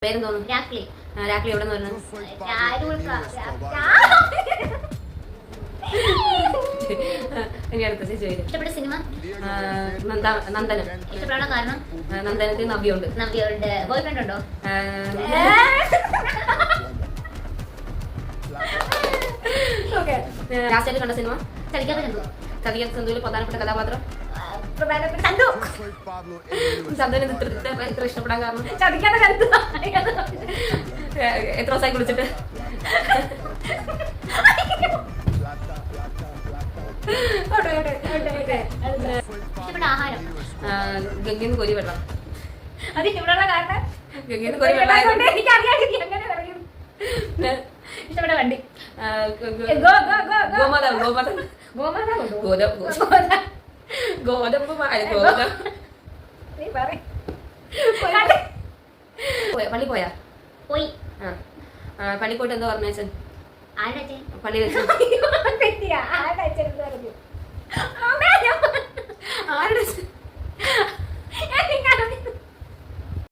പേരെന്തോന്നു? രാക്ലി. രാക്ലി എവിടെ നിന്ന് വരുന്നത്? ഇനി അടുത്ത ചേച്ചി വരും. ഇഷ്ടപ്പെട്ട സിനിമ? നന്ദനം. ഇഷ്ടപ്പെടാൻ കാരണം? നന്ദനത്തിൽ നവ്യുണ്ട്. നവ്യുണ്ട്. ബോയ് ഫ്രണ്ട് ഉണ്ടോ? ലാസ്റ്റ് കണ്ട സിനിമ? ചലിക്കാത്ത ചന്തു. ചതിക്കാത്ത ചന്തുവിൽ പ്രധാനപ്പെട്ട കഥാപാത്രം? ചന്തു. ചന്തുവിന് ഇത്ര ഇഷ്ടപ്പെടാൻ കാരണം? ചതിക്കാത്ത ചന്തു. എത്ര ദിവസമായി കുളിച്ചിട്ട്? ഇഷ്ടപ്പെട്ട ആഹാരം? ഗംഗയിൽ കോരി വെള്ളം. അത് ഇഷ്ടപ്പെടാനുള്ള കാരണം? ഗംഗയിൽ കോരി വെള്ളം. ഇഷ്ടപ്പെട്ട വണ്ടി? ഗോമാതാവ്. ഗോതമ്പ് പള്ളി പോയാ? പോയി. പള്ളി പോയിട്ട് എന്താ പറഞ്ഞ? ആരുടെ പള്ളി വെച്ച്